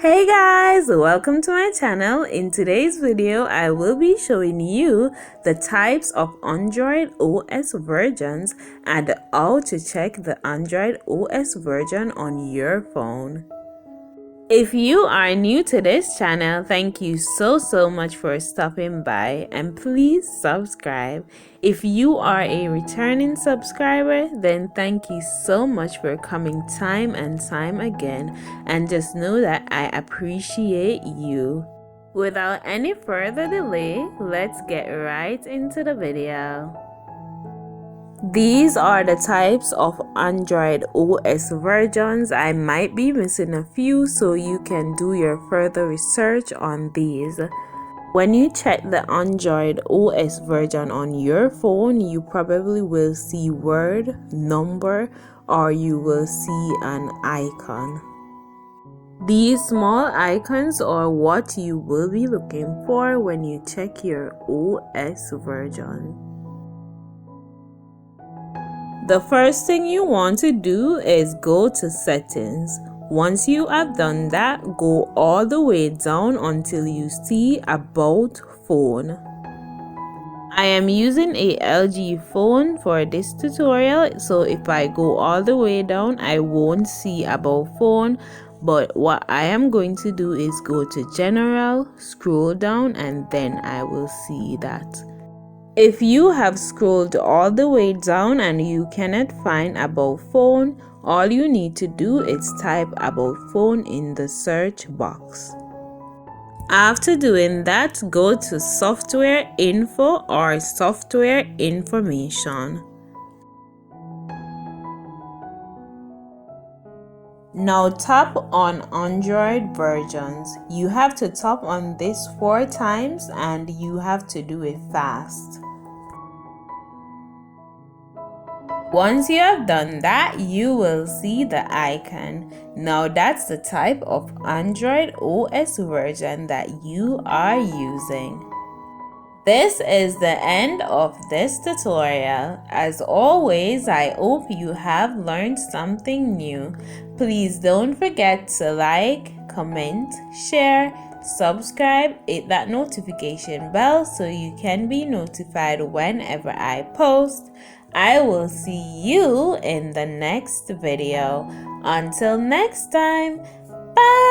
Hey guys, welcome to my channel. In today's video, I will be showing you the types of Android OS versions and how to check the Android OS version on your phone. If you are new to this channel, thank you so much for stopping by, and please subscribe. If you are a returning subscriber, then thank you so much for coming time and time again, and just know that I appreciate you. Without any further delay, let's get right into the video. These are the types of Android OS versions. I might be missing a few, so you can do your further research on these. When you check the Android OS version on your phone, you probably will see word, number, or you will see an icon. These small icons are what you will be looking for when you check your OS version. The first thing you want to do is go to settings. Once you have done that, go all the way down until you see about phone. I am using a LG phone for this tutorial, so if I go all the way down, I won't see about phone. But what I am going to do is go to general, scroll down, and then I will see that. If you have scrolled all the way down and you cannot find about phone, all you need to do is type about phone in the search box. After doing that, go to software info or software information. Now tap on Android versions. You have to tap on this 4 times and you have to do it fast. Once you have done that, you will see the icon. Now that's the type of Android OS version that you are using. This is the end of this tutorial. As always, I hope you have learned something new. Please don't forget to like, comment, share, subscribe, hit that notification bell so you can be notified whenever I post. I will see you in the next video. Until next time, bye!